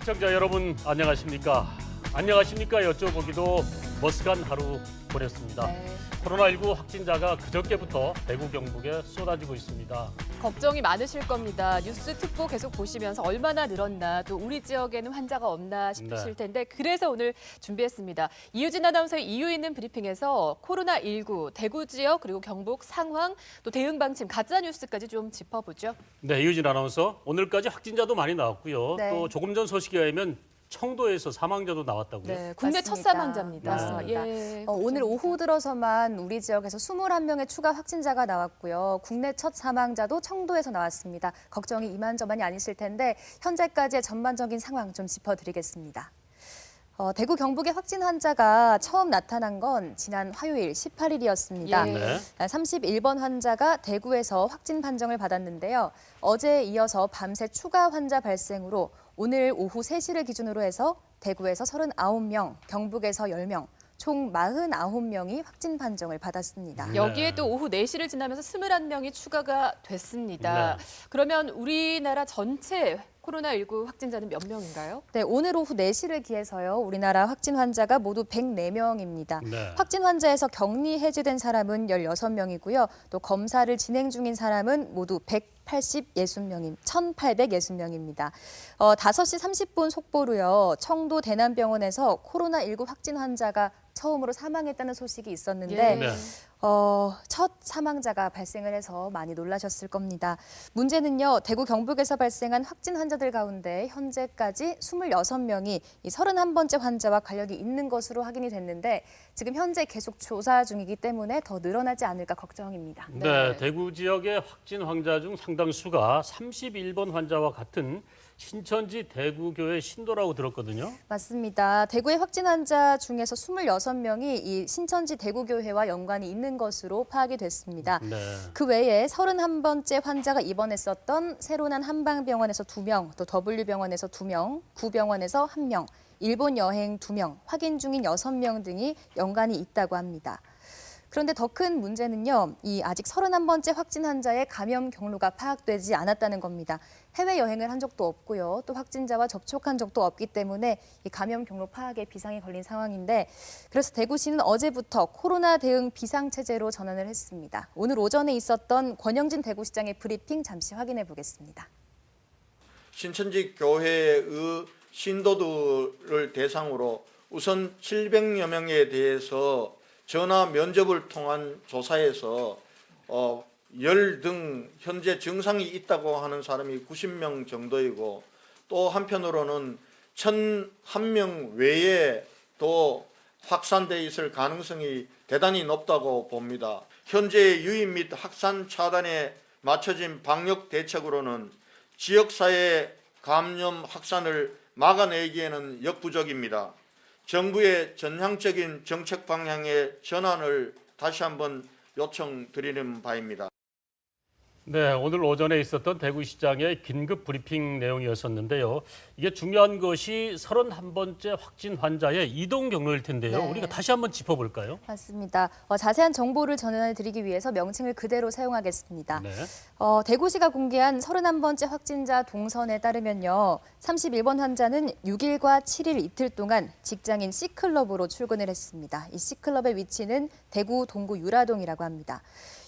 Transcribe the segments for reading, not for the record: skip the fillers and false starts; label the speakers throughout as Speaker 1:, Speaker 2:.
Speaker 1: 시청자 여러분 안녕하십니까? 안녕하십니까 여쭤보기도 머쓱한 하루 보냈습니다. 코로나19 확진자가 그저께부터 대구 경북에 쏟아지고 있습니다.
Speaker 2: 걱정이 많으실 겁니다. 뉴스 특보 계속 보시면서 얼마나 늘었나, 또 우리 지역에는 환자가 없나 싶으실 텐데 그래서 오늘 준비했습니다. 이유진 아나운서의 이유 있는 브리핑에서 코로나19, 대구 지역 그리고 경북 상황, 또 대응 방침, 가짜 뉴스까지 좀 짚어보죠.
Speaker 1: 네, 이유진 아나운서. 오늘까지 확진자도 많이 나왔고요.
Speaker 2: 네.
Speaker 1: 또 조금 전 소식에 의하면 청도에서 사망자도 나왔다고요.
Speaker 2: 네, 국내 첫
Speaker 3: 맞습니다.
Speaker 2: 사망자입니다.
Speaker 3: 맞습니다.
Speaker 2: 예,
Speaker 3: 오늘 오후 들어서만 우리 지역에서 21명의 추가 확진자가 나왔고요. 국내 첫 사망자도 청도에서 나왔습니다. 걱정이 이만저만이 아니실 텐데 현재까지의 전반적인 상황 좀 짚어드리겠습니다. 대구 경북의 확진 환자가 처음 나타난 건 지난 화요일 18일이었습니다.
Speaker 2: 예.
Speaker 1: 네.
Speaker 3: 31번 환자가 대구에서 확진 판정을 받았는데요. 어제에 이어서 밤새 추가 환자 발생으로 오늘 오후 3시를 기준으로 해서 대구에서 39명, 경북에서 10명, 총 49명이 확진 판정을 받았습니다.
Speaker 2: 여기에 또 오후 4시를 지나면서 21명이 추가가 됐습니다.
Speaker 1: 네.
Speaker 2: 그러면 우리나라 전체 코로나19 확진자는 몇 명인가요?
Speaker 3: 네, 오늘 오후 4시를 기해서요. 우리나라 확진 환자가 모두 104명입니다.
Speaker 1: 네.
Speaker 3: 확진 환자에서 격리 해제된 사람은 16명이고요. 또 검사를 진행 중인 사람은 모두 1,860명입니다. 5시 30분 속보로요. 청도 대남병원에서 코로나19 확진 환자가 처음으로 사망했다는 소식이 있었는데
Speaker 1: 네.
Speaker 3: 첫 사망자가 발생을 해서 많이 놀라셨을 겁니다. 문제는요, 대구 경북에서 발생한 확진 환자들 가운데 현재까지 26명이 이 31번째 환자와 관련이 있는 것으로 확인이 됐는데 지금 현재 계속 조사 중이기 때문에 더 늘어나지 않을까 걱정입니다.
Speaker 1: 네, 대구 지역의 확진 환자 중 상당수가 31번 환자와 같은 신천지 대구교회 신도라고 들었거든요.
Speaker 3: 맞습니다. 대구의 확진 환자 중에서 26명이 이 신천지 대구교회와 연관이 있는 것으로 파악이 됐습니다.
Speaker 1: 네.
Speaker 3: 그 외에 31번째 환자가 입원했었던 새로난 한방병원에서 2명, 또 W병원에서 2명, 구병원에서 1명, 일본 여행 2명, 확인 중인 6명 등이 연관이 있다고 합니다. 그런데 더 큰 문제는요, 이 아직 31번째 확진 환자의 감염 경로가 파악되지 않았다는 겁니다. 해외여행을 한 적도 없고요, 또 확진자와 접촉한 적도 없기 때문에 이 감염 경로 파악에 비상이 걸린 상황인데 그래서 대구시는 어제부터 코로나 대응 비상체제로 전환을 했습니다. 오늘 오전에 있었던 권영진 대구시장의 브리핑 잠시 확인해 보겠습니다.
Speaker 4: 신천지 교회의 신도들을 대상으로 우선 700여 명에 대해서 전화 면접을 통한 조사에서 열 등 현재 증상이 있다고 하는 사람이 90명 정도이고 또 한편으로는 1,001명 외에 또 확산돼 있을 가능성이 대단히 높다고 봅니다. 현재 유입 및 확산 차단에 맞춰진 방역 대책으로는 지역사회 감염 확산을 막아내기에는 역부족입니다. 정부의 전향적인 정책 방향의 전환을 다시 한번 요청드리는 바입니다.
Speaker 1: 네, 오늘 오전에 있었던 대구시장의 긴급 브리핑 내용이었었는데요. 이게 중요한 것이 31번째 확진 환자의 이동 경로일 텐데요.
Speaker 3: 네.
Speaker 1: 우리가 다시 한번 짚어볼까요?
Speaker 3: 맞습니다. 자세한 정보를 전해드리기 위해서 명칭을 그대로 사용하겠습니다.
Speaker 1: 네.
Speaker 3: 대구시가 공개한 31번째 확진자 동선에 따르면요. 31번 환자는 6일과 7일 이틀 동안 직장인 C클럽으로 출근을 했습니다. 이 C클럽의 위치는 대구 동구 유라동이라고 합니다.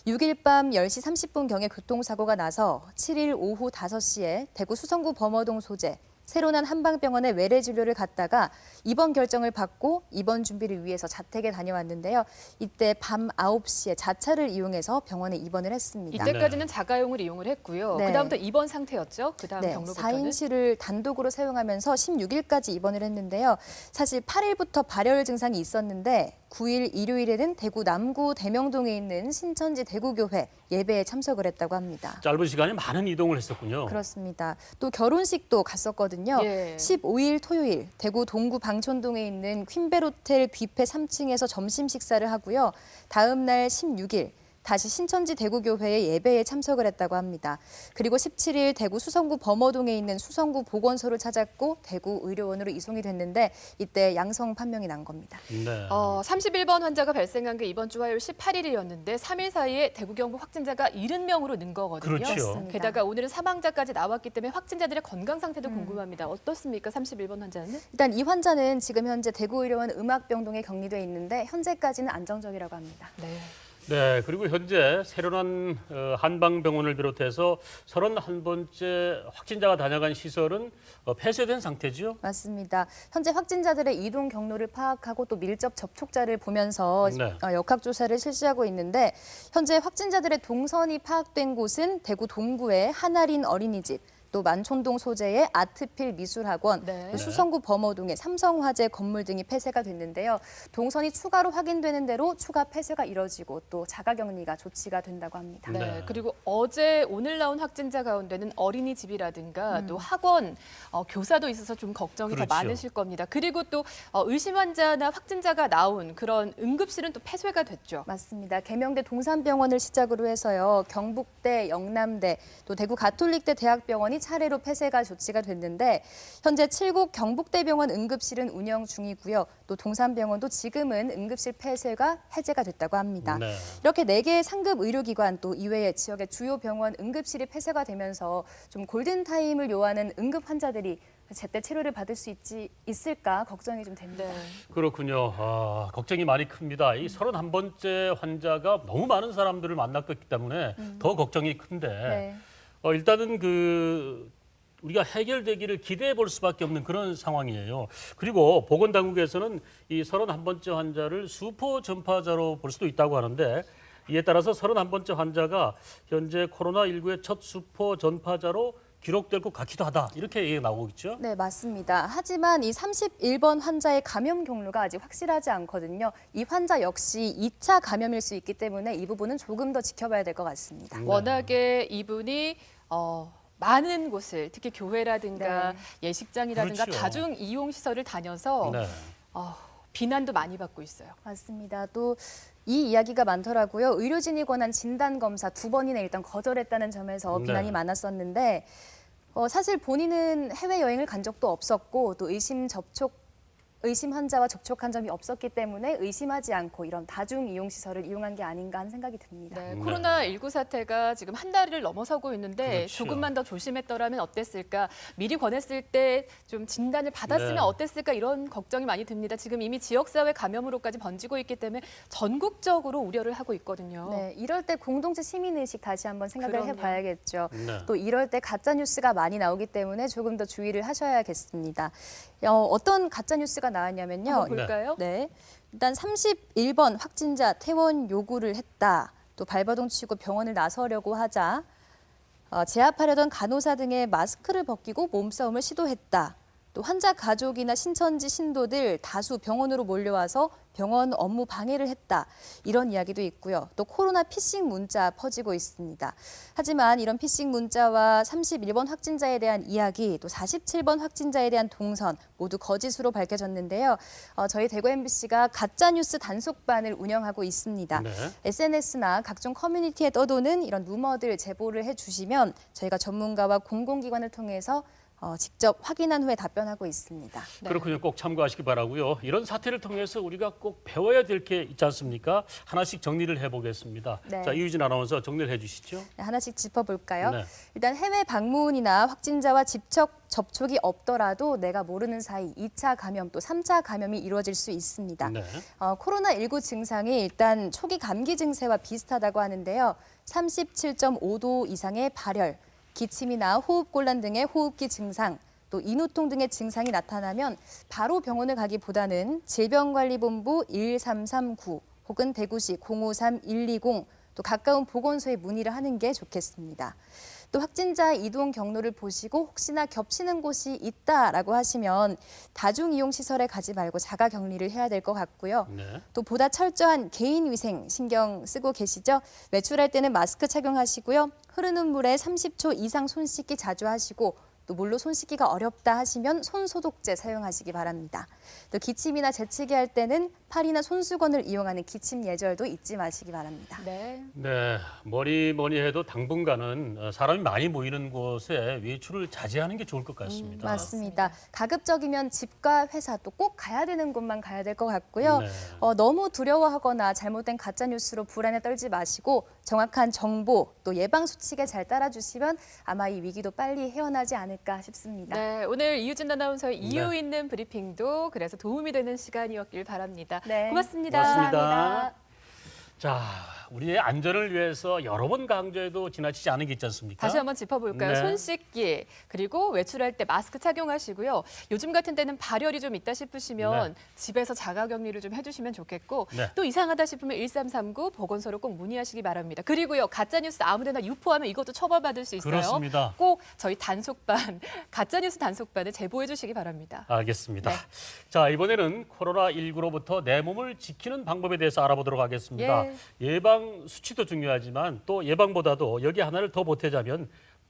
Speaker 3: 6일 밤 10시 30분경에 교통사고가 나서 7일 오후 5시에 대구 수성구 범어동 소재 새로난 한방병원에 외래 진료를 갔다가 입원 결정을 받고 입원 준비를 위해서 자택에 다녀왔는데요. 이때 밤 9시에 자차를 이용해서 병원에 입원을 했습니다.
Speaker 2: 이때까지는 자가용을 이용을 했고요.
Speaker 3: 네.
Speaker 2: 그다음부터 입원 상태였죠. 그다음
Speaker 3: 네,
Speaker 2: 경로부터는.
Speaker 3: 4인실을 단독으로 사용하면서 16일까지 입원을 했는데요. 사실 8일부터 발열 증상이 있었는데 9일 일요일에는 대구 남구 대명동에 있는 신천지 대구교회 예배에 참석을 했다고 합니다.
Speaker 1: 짧은 시간에 많은 이동을 했었군요.
Speaker 3: 그렇습니다. 또 결혼식도 갔었거든요.
Speaker 2: 예.
Speaker 3: 15일 토요일 대구 동구 방촌동에 있는 퀸벨 호텔 뷔페 3층에서 점심 식사를 하고요. 다음 날 16일 다시 신천지 대구교회의 예배에 참석을 했다고 합니다. 그리고 17일 대구 수성구 범어동에 있는 수성구 보건소를 찾았고 대구 의료원으로 이송이 됐는데 이때 양성 판명이 난 겁니다.
Speaker 1: 네.
Speaker 2: 31번 환자가 발생한 게 이번 주 화요일 18일이었는데 3일 사이에 대구 경북 확진자가 70명으로 는 거거든요.
Speaker 1: 그렇죠.
Speaker 3: 맞습니다.
Speaker 2: 게다가 오늘은 사망자까지 나왔기 때문에 확진자들의 건강 상태도 궁금합니다. 어떻습니까? 31번 환자는?
Speaker 3: 일단 이 환자는 지금 현재 대구의료원 음악병동에 격리돼 있는데 현재까지는 안정적이라고 합니다.
Speaker 2: 네.
Speaker 1: 네, 그리고 현재 새로운 한방병원을 비롯해서 31번째 확진자가 다녀간 시설은 폐쇄된 상태지요?
Speaker 3: 맞습니다. 현재 확진자들의 이동 경로를 파악하고 또 밀접 접촉자를 보면서
Speaker 1: 네.
Speaker 3: 역학조사를 실시하고 있는데 현재 확진자들의 동선이 파악된 곳은 대구 동구의 하나린 어린이집, 또 만촌동 소재의 아트필 미술학원,
Speaker 2: 네.
Speaker 3: 또 수성구 범어동의 삼성화재 건물 등이 폐쇄가 됐는데요. 동선이 추가로 확인되는 대로 추가 폐쇄가 이뤄지고 또 자가격리가 조치가 된다고 합니다.
Speaker 2: 네.
Speaker 1: 네.
Speaker 2: 그리고 어제 오늘 나온 확진자 가운데는 어린이집이라든가 또 학원, 교사도 있어서 좀 걱정이
Speaker 1: 그렇죠.
Speaker 2: 더 많으실 겁니다. 그리고 또 의심 환자나 확진자가 나온 그런 응급실은 또 폐쇄가 됐죠.
Speaker 3: 맞습니다. 계명대 동산병원을 시작으로 해서요. 경북대, 영남대, 또 대구 가톨릭대 대학병원이 차례로 폐쇄가 조치가 됐는데 현재 7곳 경북대병원 응급실은 운영 중이고요. 또 동산병원도 지금은 응급실 폐쇄가 해제가 됐다고 합니다.
Speaker 1: 네.
Speaker 3: 이렇게 4개의 상급 의료기관 또 이외의 지역의 주요 병원 응급실이 폐쇄가 되면서 좀 골든타임을 요하는 응급 환자들이 제때 치료를 받을 수 있을까 걱정이 좀 됩니다.
Speaker 2: 네.
Speaker 1: 그렇군요. 걱정이 많이 큽니다. 이 31번째 환자가 너무 많은 사람들을 만났기 때문에 더 걱정이 큰데
Speaker 3: 네.
Speaker 1: 일단은 우리가 해결되기를 기대해 볼 수밖에 없는 그런 상황이에요. 그리고 보건당국에서는 이 31번째 환자를 수포 전파자로 볼 수도 있다고 하는데 이에 따라서 31번째 환자가 현재 코로나19의 첫 수포 전파자로 기록될 것 같기도 하다. 이렇게 얘기가 나오고 있죠.
Speaker 3: 네, 맞습니다. 하지만 이 31번 환자의 감염 경로가 아직 확실하지 않거든요. 이 환자 역시 2차 감염일 수 있기 때문에 이 부분은 조금 더 지켜봐야 될 것 같습니다.
Speaker 2: 워낙에 이분이 많은 곳을 특히 교회라든가
Speaker 3: 네.
Speaker 2: 예식장이라든가
Speaker 1: 그렇죠.
Speaker 2: 다중 이용 시설을 다녀서
Speaker 1: 네.
Speaker 2: 비난도 많이 받고 있어요.
Speaker 3: 맞습니다. 또 이 이야기가 많더라고요. 의료진이 권한 진단검사 2번이나 일단 거절했다는 점에서
Speaker 1: 네.
Speaker 3: 비난이 많았었는데 사실 본인은 해외여행을 간 적도 없었고 또 의심 환자와 접촉한 점이 없었기 때문에 의심하지 않고 이런 다중 이용 시설을 이용한 게 아닌가 하는 생각이 듭니다.
Speaker 2: 네,
Speaker 1: 네.
Speaker 2: 코로나19 사태가 지금 한 달을 넘어서고 있는데
Speaker 1: 그렇죠.
Speaker 2: 조금만 더 조심했더라면 어땠을까? 미리 권했을 때 좀 진단을 받았으면
Speaker 1: 네.
Speaker 2: 어땠을까? 이런 걱정이 많이 듭니다. 지금 이미 지역사회 감염으로까지 번지고 있기 때문에 전국적으로 우려를 하고 있거든요.
Speaker 3: 네, 이럴 때 공동체 시민의식 다시 한번 생각을
Speaker 2: 그럼요.
Speaker 3: 해봐야겠죠.
Speaker 1: 네.
Speaker 3: 또 이럴 때 가짜 뉴스가 많이 나오기 때문에 조금 더 주의를 하셔야겠습니다. 어떤 가짜 뉴스가 나왔냐면요.
Speaker 2: 한번 볼까요?
Speaker 3: 네, 일단 31번 확진자 퇴원 요구를 했다. 또 발버둥 치고 병원을 나서려고 하자 제압하려던 간호사 등의 마스크를 벗기고 몸싸움을 시도했다. 또 환자 가족이나 신천지 신도들 다수 병원으로 몰려와서 병원 업무 방해를 했다. 이런 이야기도 있고요. 또 코로나 피싱 문자 퍼지고 있습니다. 하지만 이런 피싱 문자와 31번 확진자에 대한 이야기, 또 47번 확진자에 대한 동선 모두 거짓으로 밝혀졌는데요. 저희 대구 MBC가 가짜뉴스 단속반을 운영하고 있습니다.
Speaker 1: 네.
Speaker 3: SNS나 각종 커뮤니티에 떠도는 이런 루머들 제보를 해주시면 저희가 전문가와 공공기관을 통해서 직접 확인한 후에 답변하고 있습니다.
Speaker 2: 네.
Speaker 1: 그렇군요. 꼭 참고하시기 바라고요. 이런 사태를 통해서 우리가 꼭 배워야 될 게 있지 않습니까? 하나씩 정리를 해보겠습니다.
Speaker 3: 네.
Speaker 1: 자, 이유진 아나운서 정리를 해주시죠.
Speaker 3: 네, 하나씩 짚어볼까요?
Speaker 1: 네.
Speaker 3: 일단 해외 방문이나 확진자와 직접 접촉이 없더라도 내가 모르는 사이 2차 감염 또 3차 감염이 이루어질 수 있습니다.
Speaker 1: 네.
Speaker 3: 코로나19 증상이 일단 초기 감기 증세와 비슷하다고 하는데요. 37.5도 이상의 발열, 기침이나 호흡곤란 등의 호흡기 증상, 또 인후통 등의 증상이 나타나면 바로 병원을 가기보다는 질병관리본부 1339 혹은 대구시 053-120 또 가까운 보건소에 문의를 하는 게 좋겠습니다. 또 확진자 이동 경로를 보시고 혹시나 겹치는 곳이 있다라고 하시면 다중이용시설에 가지 말고 자가격리를 해야 될 것 같고요.
Speaker 1: 네.
Speaker 3: 또 보다 철저한 개인 위생 신경 쓰고 계시죠? 외출할 때는 마스크 착용하시고요. 흐르는 물에 30초 이상 손 씻기 자주 하시고 또 물로 손 씻기가 어렵다 하시면 손소독제 사용하시기 바랍니다. 또 기침이나 재채기 할 때는 팔이나 손수건을 이용하는 기침 예절도 잊지 마시기 바랍니다.
Speaker 2: 네.
Speaker 1: 네, 뭐니 해도 당분간은 사람이 많이 모이는 곳에 외출을 자제하는 게 좋을 것 같습니다.
Speaker 3: 맞습니다. 가급적이면 집과 회사 또 꼭 가야 되는 곳만 가야 될 것 같고요.
Speaker 1: 네.
Speaker 3: 너무 두려워하거나 잘못된 가짜 뉴스로 불안에 떨지 마시고 정확한 정보 또 예방 수칙에 잘 따라주시면 아마 이 위기도 빨리 헤어나지 않을까 싶습니다.
Speaker 2: 네, 오늘 이유진 아나운서의 이유 있는 브리핑도 그래서 도움이 되는 시간이었길 바랍니다.
Speaker 3: 네.
Speaker 2: 고맙습니다.
Speaker 1: 고맙습니다. 자, 우리의 안전을 위해서 여러 번 강조해도 지나치지 않은 게 있지 않습니까?
Speaker 2: 다시 한번 짚어볼까요?
Speaker 1: 네.
Speaker 2: 손 씻기, 그리고 외출할 때 마스크 착용하시고요. 요즘 같은 때는 발열이 좀 있다 싶으시면 집에서 자가격리를 좀 해주시면 좋겠고
Speaker 1: 네.
Speaker 2: 또 이상하다 싶으면 1339 보건소로 꼭 문의하시기 바랍니다. 그리고요, 가짜뉴스 아무데나 유포하면 이것도 처벌받을 수 있어요.
Speaker 1: 그렇습니다.
Speaker 2: 꼭 저희 단속반, 가짜뉴스 단속반에 제보해 주시기 바랍니다.
Speaker 1: 알겠습니다.
Speaker 2: 네.
Speaker 1: 자, 이번에는 코로나19로부터 내 몸을 지키는 방법에 대해서 알아보도록 하겠습니다.
Speaker 2: 예.
Speaker 1: 예방 수치도 중요하지만 또 예방보다도 여기 하나를 더 보태자면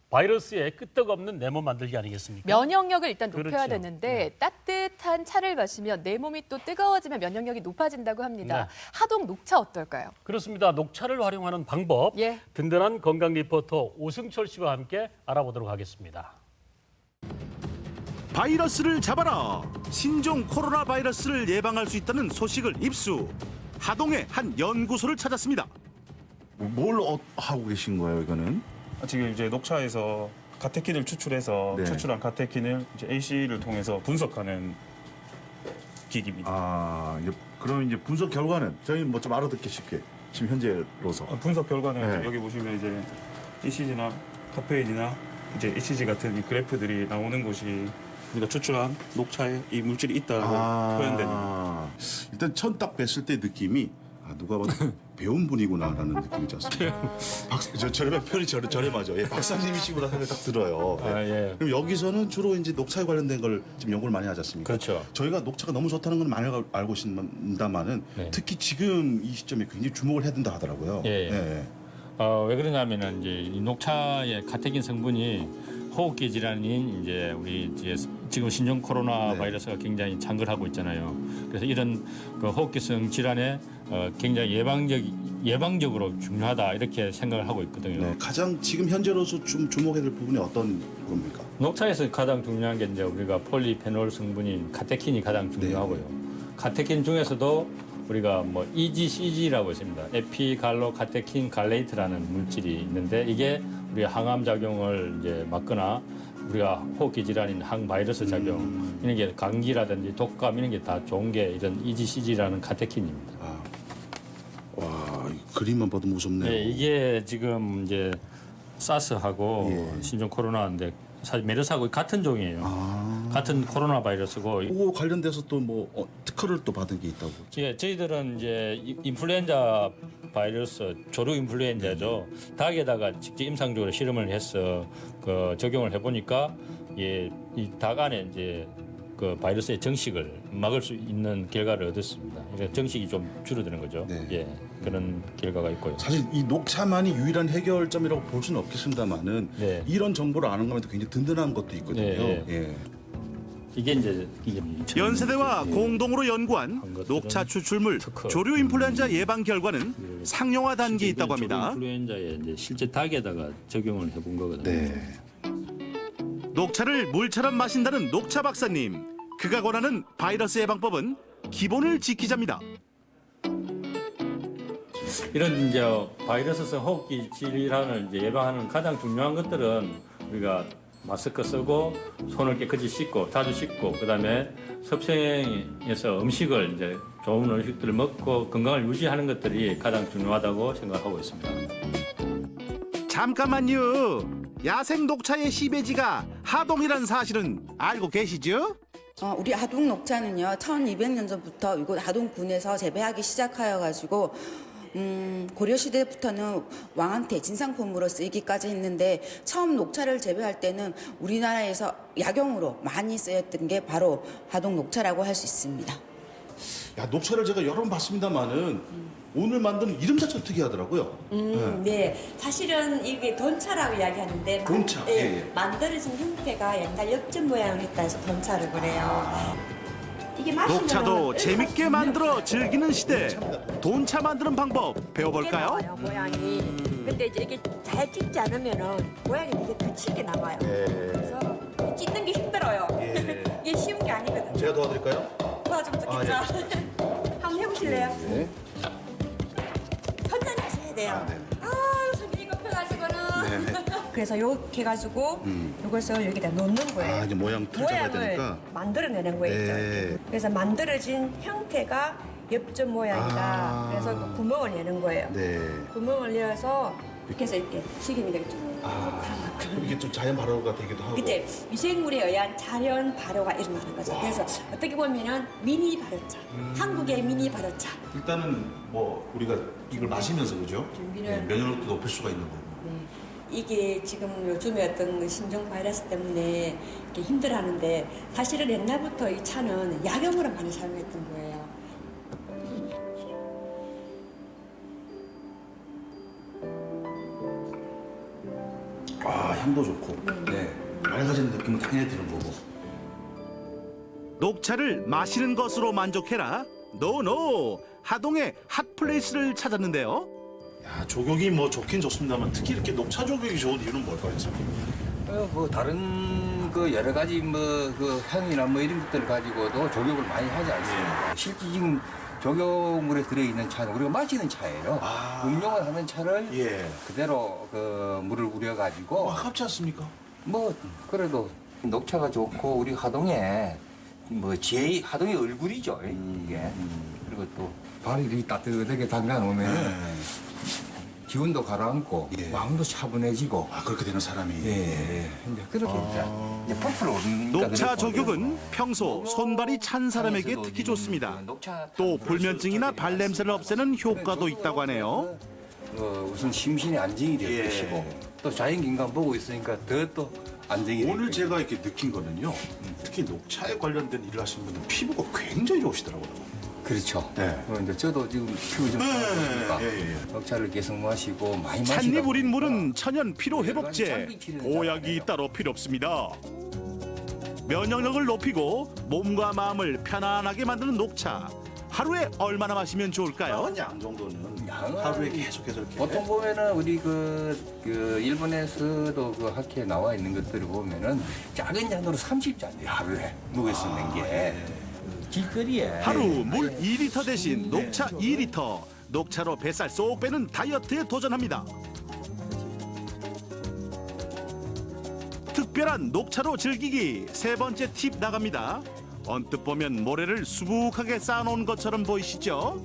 Speaker 1: 바이러스의 끄떡없는 내 몸 만들기 아니겠습니까?
Speaker 2: 면역력을 일단 높여야
Speaker 1: 그렇죠.
Speaker 2: 되는데 따뜻한 차를 마시면 내 몸이 또 뜨거워지면 면역력이 높아진다고 합니다.
Speaker 1: 네.
Speaker 2: 하동 녹차 어떨까요?
Speaker 1: 그렇습니다. 녹차를 활용하는 방법,
Speaker 2: 예.
Speaker 1: 든든한 건강 리포터 오승철 씨와 함께 알아보도록 하겠습니다.
Speaker 5: 바이러스를 잡아라. 신종 코로나 바이러스를 예방할 수 있다는 소식을 입수. 하동의 한 연구소를 찾았습니다.
Speaker 6: 뭘 하고 계신 거예요, 이거는?
Speaker 7: 지금 이제 녹차에서 카테킨을 추출해서
Speaker 6: 네.
Speaker 7: 추출한 카테킨을 이제 AC를 통해서 분석하는 기기입니다.
Speaker 6: 그럼 이제 분석 결과는 저희 뭐 좀 알아듣기 쉽게 지금 현재로서
Speaker 7: 분석 결과는
Speaker 6: 네.
Speaker 7: 이제 여기 보시면 이제 ECG나 카페인이나 이제 ECG 같은 이 그래프들이 나오는 곳이 우리가 추출한 녹차에 이 물질이 있다고 표현됩니다.
Speaker 6: 일단 처음 딱 뵀을 때 느낌이 누가 봐도 배운 분이구나라는 느낌이지 않습니까? 저렴한 편이 저렴하죠. 예, 박사님이시구나 생각이 딱 들어요. 예.
Speaker 1: 예.
Speaker 6: 그럼 여기서는 주로 이제 녹차에 관련된 걸 지금 연구를 많이 하지 않습니까?
Speaker 1: 그렇죠.
Speaker 6: 저희가 녹차가 너무 좋다는 건 많이 알고 있습니다만은
Speaker 8: 네.
Speaker 6: 특히 지금 이 시점에 굉장히 주목을 해야 된다 하더라고요.
Speaker 8: 예, 예. 왜 그러냐면은 이제 이 녹차의 카테킨 성분이 호흡기 질환인 이제 우리 이제 지금 신종 코로나
Speaker 6: 네.
Speaker 8: 바이러스가 굉장히 창궐하고 있잖아요. 그래서 이런 그 호흡기성 질환에 굉장히 예방적으로 중요하다 이렇게 생각을 하고 있거든요.
Speaker 6: 네, 가장 지금 현재로서 좀 주목해야 될 부분이 어떤 겁니까?
Speaker 8: 녹차에서 가장 중요한 게 이제 우리가 폴리페놀 성분인 카테킨이 가장 중요하고요. 카테킨 중에서도 우리가 뭐 EGCG라고 있습니다. 에피갈로 카테킨 갈레이트라는 물질이 있는데 이게 우리 항암 작용을 이제 막거나 우리가 호흡기 질환인 항바이러스 작용 이런 게 감기라든지 독감 이런 게 다 좋은 게 이런 EGCG라는 카테킨입니다.
Speaker 6: 와, 이 그림만 봐도 무섭네요.
Speaker 8: 네, 이게 지금 이제 사스하고
Speaker 6: 예.
Speaker 8: 신종 코로나인데 사실 메르스하고 같은 종이에요. 같은 코로나 바이러스고
Speaker 6: 그거 관련돼서 또 뭐 특허를 또 받은 게 있다고.
Speaker 8: 예, 저희들은 이제 인플루엔자 바이러스 조류 인플루엔자죠. 닭에다가 직접 임상적으로 실험을 해서 그 적용을 해보니까 이 닭 안에 이제 그 바이러스의 정식을 막을 수 있는 결과를 얻었습니다. 그러니까 정식이 좀 줄어드는 거죠.
Speaker 6: 네.
Speaker 8: 예, 그런 결과가 있고요.
Speaker 6: 사실 이 녹차만이 유일한 해결점이라고 볼 수는 없겠습니다만은
Speaker 8: 네.
Speaker 6: 이런 정보를 아는 것도 굉장히 든든한 것도 있거든요.
Speaker 8: 네,
Speaker 6: 예.
Speaker 8: 이게 이제
Speaker 5: 연세대와 공동으로 연구한 녹차 추출물 조류 인플루엔자 예방 결과는 상용화 단계에 있다고 합니다.
Speaker 8: 인플루엔자에 이제 실제 닭에다가 적용을 해본 거거든요.
Speaker 6: 네.
Speaker 5: 녹차를 물처럼 마신다는 녹차 박사님. 그가 권하는 바이러스 예방법은 기본을 지키자입니다.
Speaker 8: 이런 이제 바이러스성 호흡기 질환을 이제 예방하는 가장 중요한 것들은 우리가 마스크 쓰고 손을 깨끗이 씻고 자주 씻고 그다음에 섭생에서 음식을 이제 좋은 음식들을 먹고 건강을 유지하는 것들이 가장 중요하다고 생각하고 있습니다.
Speaker 5: 잠깐만요. 야생 녹차의 시베지가 하동이라는 사실은 알고 계시죠?
Speaker 9: 우리 하동 녹차는요, 1200년 전부터 이곳 하동군에서 재배하기 시작하여가지고, 고려시대부터는 왕한테 진상품으로 쓰이기까지 했는데, 처음 녹차를 재배할 때는 우리나라에서 약용으로 많이 쓰였던 게 바로 하동 녹차라고 할 수 있습니다.
Speaker 6: 야, 녹차를 제가 여러 번 봤습니다만은 오늘 만든 이름 자체도 특이하더라고요.
Speaker 10: 네. 사실은 이게 돈차라고 이야기하는데
Speaker 6: 돈차,
Speaker 10: 예,
Speaker 6: 예.
Speaker 10: 만들어진 형태가 옛날 엽전 모양을 했다 해서 돈차를 그래요. 이게 마시면은
Speaker 5: 녹차도 재밌게 만들어 즐기는 시대. 돈차 만드는 방법
Speaker 10: 이렇게
Speaker 5: 배워볼까요?
Speaker 10: 나와요, 모양이. 근데 이제 이게 잘 찢지 않으면은 모양이 되게 거칠게 나와요. 그래서 찢는 게 힘들어요. 이게 쉬운 게 아니거든요.
Speaker 6: 제가 도와드릴까요?
Speaker 10: 도와주면 좋겠죠. 한번 해보실래요?
Speaker 6: 네.
Speaker 10: 천천히 하셔야 돼요.
Speaker 6: 네.
Speaker 10: 손이 급해가지고는. 그래서 이렇게 해가지고 이것을 여기다 놓는 거예요.
Speaker 6: 이제 모양 틀 잡아야
Speaker 10: 모양을
Speaker 6: 되니까.
Speaker 10: 만들어내는 거예요.
Speaker 6: 네.
Speaker 10: 그래서 만들어진 형태가 엽전 모양이다. 그래서 그 구멍을 내는 거예요.
Speaker 6: 네.
Speaker 10: 구멍을 내어서 이렇게 해서 이렇게 식이면 되게 쭉
Speaker 6: 이게 좀 자연 발효가 되기도 하고.
Speaker 10: 그때 미생물에 의한 자연 발효가 일어나는 거죠. 그래서 어떻게 보면은 미니 발효차, 한국의 미니 발효차.
Speaker 6: 일단은 뭐 우리가 이걸 마시면서 그죠?
Speaker 10: 준비를-
Speaker 6: 면역력도 높일 수가 있는 거고.
Speaker 10: 이게 지금 요즘에 어떤 신종 바이러스 때문에 이렇게 힘들어하는데 사실은 옛날부터 이 차는 약용으로 많이 사용했던 거예요.
Speaker 6: 향도 좋고. 네. 맑아지는 느낌은 당연히 드는 거고.
Speaker 5: 녹차를 마시는 것으로 만족해라. 노노. 하동의 핫플레이스를 찾았는데요.
Speaker 6: 야, 조격이 뭐 좋긴 좋습니다만 특히 이렇게 녹차 조격이 좋은 이유는 뭘까요, 선생님?
Speaker 11: 뭐 다른 그 여러 가지 뭐 그 향이나 뭐 이런 것들을 가지고도 조격을 많이 하지 않습니다. 실제 지금 조격물에 들어있는 차는 우리가 마시는 차예요. 음용을 하는 차를
Speaker 6: 예.
Speaker 11: 그대로 그 물을 우려가지고
Speaker 6: 아깝지 않습니까?
Speaker 11: 뭐 그래도 녹차가 좋고 우리 하동에 뭐 제일 하동의 얼굴이죠 이게. 그리고 또 발이 이렇게 따뜻하게 담가 놓으면 기운도 가라앉고
Speaker 6: 예.
Speaker 11: 마음도 차분해지고.
Speaker 6: 그렇게 되는 사람이.
Speaker 11: 예. 이제 그렇게 이제 펄펄 오르니까.
Speaker 5: 녹차
Speaker 11: 그래도
Speaker 5: 조격은 평소 손발이 찬 사람에게
Speaker 11: 향에서도
Speaker 5: 특히
Speaker 11: 지금
Speaker 5: 좋습니다.
Speaker 11: 그 녹차
Speaker 5: 또
Speaker 11: 향
Speaker 5: 불면증이나
Speaker 11: 그런
Speaker 5: 발냄새를 없애는 효과도 있다고 하네요.
Speaker 11: 우선 심신이 안정이 될
Speaker 6: 예.
Speaker 11: 것이고 또 자연경관 보고 있으니까 더 또 안정이 될
Speaker 6: 오늘
Speaker 11: 거예요.
Speaker 6: 제가 이렇게 느낀 거는요. 특히 녹차에 관련된 일을 하시는 분들 피부가 굉장히 좋으시더라고요.
Speaker 11: 그렇죠.
Speaker 6: 네.
Speaker 11: 이제 저도 지금 피부 좀 좋아지니까 녹차를 계속 마시고 많이 마시다
Speaker 5: 찻잎 우린
Speaker 11: 보니까
Speaker 5: 물은 천연 피로 회복제. 보약이 따로 필요 없습니다. 면역력을 높이고 몸과 마음을 편안하게 만드는 녹차. 하루에 얼마나 마시면 좋을까요?
Speaker 6: 한 양 정도는
Speaker 11: 양은
Speaker 6: 하루에 계속해서 이렇게.
Speaker 11: 보통 보면은 우리 그 일본에서도 그 학회에 나와 있는 것들을 보면은 작은 잔으로 30잔 하루에 먹을 수 있는 게 길거리에
Speaker 5: 하루 물 2리터 대신 녹차 2리터. 녹차로 뱃살 쏙 빼는 다이어트에 도전합니다. 특별한 녹차로 즐기기 세 번째 팁 나갑니다. 언뜻 보면 모래를 수북하게 쌓아놓은 것처럼 보이시죠?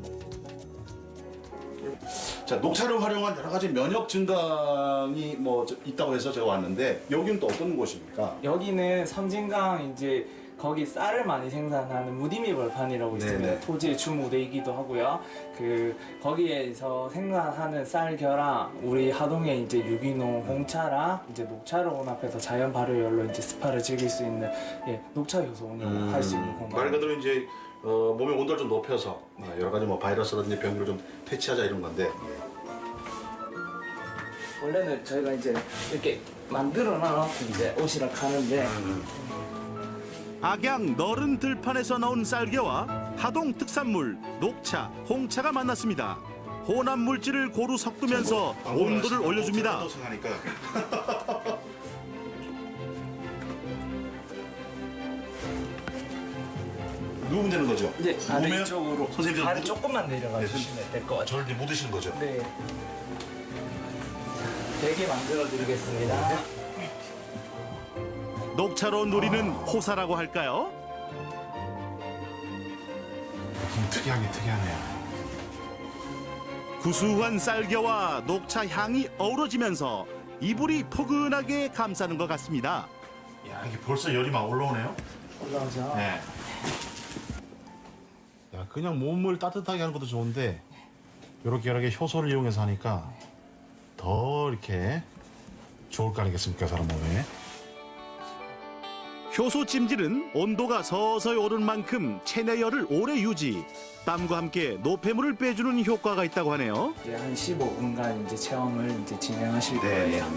Speaker 6: 자, 녹차를 활용한 여러 가지 면역 증강이 뭐 있다고 해서 제가 왔는데 여기는 또 어떤 곳입니까?
Speaker 12: 여기는 섬진강 이제 거기 쌀을 많이 생산하는 무디미 벌판이라고 있습니다.
Speaker 6: 네네.
Speaker 12: 토지의 주무대이기도 하고요. 그 거기에서 생산하는 쌀겨랑 우리 하동의 이제 유기농 홍차랑 이제 녹차를 혼합해서 자연 발효열로 이제 스파를 즐길 수 있는 녹차 효소 운영을 할 수 있는 공간.
Speaker 6: 말 그대로 이제 몸의 온도를 좀 높여서 여러 가지 뭐 바이러스라든지 병기를 좀 퇴치하자 이런 건데.
Speaker 12: 원래는 저희가 이제 이렇게 만들어 놔놓고 이제 옷이랑 가는데.
Speaker 5: 악양 너른 들판에서 나온 쌀겨와 하동 특산물 녹차, 홍차가 만났습니다. 혼합 물질을 고루 섞으면서 온도를 올려줍니다.
Speaker 6: 누우면 되는 거죠?
Speaker 12: 네, 아래쪽으로
Speaker 6: 선생님
Speaker 12: 발을 조금만 내려가 주시면 될 것 같아요.
Speaker 6: 저를 이제 묻으시는 거죠?
Speaker 12: 네. 되게 만들어 드리겠습니다.
Speaker 5: 녹차로 누리는 호사라고 할까요?
Speaker 6: 특이하긴 특이하네요.
Speaker 5: 구수한 쌀겨와 녹차 향이 어우러지면서 이불이 포근하게 감싸는 것 같습니다.
Speaker 6: 야, 이게 벌써 열이 막 올라오네요.
Speaker 12: 올라오죠.
Speaker 6: 네. 야, 그냥 몸을 따뜻하게 하는 것도 좋은데 이렇게 여러 개 효소를 이용해서 하니까 더 이렇게 좋을 거 아니겠습니까, 사람 몸에.
Speaker 5: 효소 찜질은 온도가 서서히 오르는 만큼 체내열을 오래 유지, 땀과 함께 노폐물을 빼주는 효과가 있다고 하네요.
Speaker 12: 이제 한 15분간 이제 체험을 이제 진행하실
Speaker 6: 네.
Speaker 12: 거예요.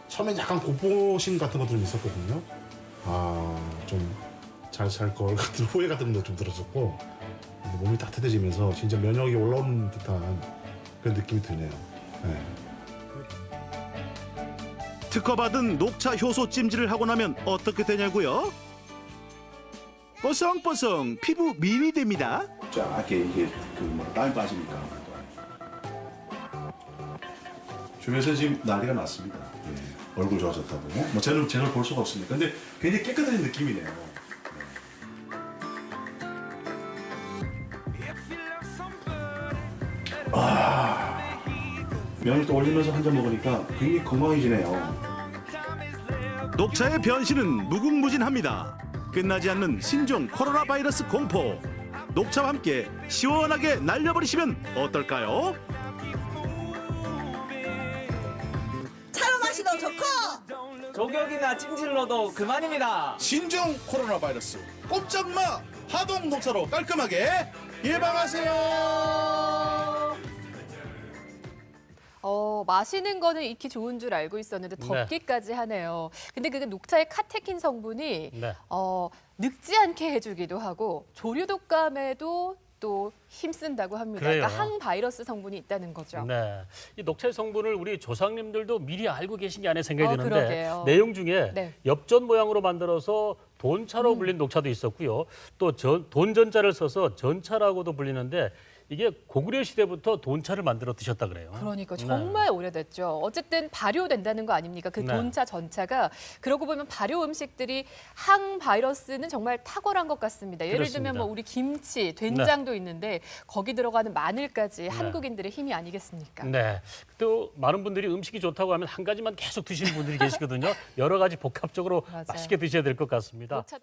Speaker 13: 처음엔 약간 공포심 같은 것도 좀 있었거든요. 좀 잘 살 걸 같은 후회 같은 것도 좀 들었었고, 근데 몸이 따뜻해지면서 진짜 면역이 올라오는 듯한 그런 느낌이 드네요. 네.
Speaker 5: 특허받은 녹차 효소 찜질을 하고 나면 어떻게 되냐고요? 뽀송뽀송 피부 미인이 됩니다.
Speaker 6: 쫙 이게 땀이 빠지니까. 주변에서 지금 난리가 났습니다. 예, 얼굴 좋아졌다고. 뭐 쟤를 볼 수가 없으니까. 근데 굉장히 깨끗해진 느낌이네요. 면을 또 올리면서 한 잔 먹으니까 굉장히 건강해지네요.
Speaker 5: 녹차의 변신은 무궁무진합니다. 끝나지 않는 신종 코로나 바이러스 공포. 녹차와 함께 시원하게 날려버리시면 어떨까요?
Speaker 9: 차로 마시도 좋고
Speaker 12: 조격이나 찜질로도 그만입니다.
Speaker 6: 신종 코로나 바이러스 꼼짝마 하동 녹차로 깔끔하게 예방하세요.
Speaker 2: 마시는 거는 익히 좋은 줄 알고 있었는데 덥기까지 하네요. 근데 그 녹차의 카테킨 성분이
Speaker 1: 네.
Speaker 2: 늙지 않게 해주기도 하고 조류 독감에도 또 힘쓴다고 합니다.
Speaker 1: 그래요.
Speaker 2: 그러니까 항바이러스 성분이 있다는 거죠.
Speaker 1: 네, 이 녹차의 성분을 우리 조상님들도 미리 알고 계신 게 아니라 생각이 드는데
Speaker 2: 그러게요.
Speaker 1: 내용 중에
Speaker 2: 네.
Speaker 1: 엽전 모양으로 만들어서 돈차로 불린 녹차도 있었고요. 또 돈전자를 써서 전차라고도 불리는데 이게 고구려 시대부터 돈차를 만들어 드셨다 그래요.
Speaker 2: 그러니까
Speaker 1: 네.
Speaker 2: 정말 오래됐죠. 어쨌든 발효된다는 거 아닙니까? 그
Speaker 1: 네.
Speaker 2: 돈차, 전차가. 그러고 보면 발효 음식들이 항바이러스는 정말 탁월한 것 같습니다. 예를
Speaker 1: 그렇습니다.
Speaker 2: 들면 뭐 우리 김치, 된장도 있는데 거기 들어가는 마늘까지 한국인들의 힘이 아니겠습니까?
Speaker 1: 네. 또 많은 분들이 음식이 좋다고 하면 한 가지만 계속 드시는 분들이 계시거든요. 여러 가지 복합적으로
Speaker 2: 맞아요.
Speaker 1: 맛있게 드셔야 될 것 같습니다.
Speaker 2: 녹차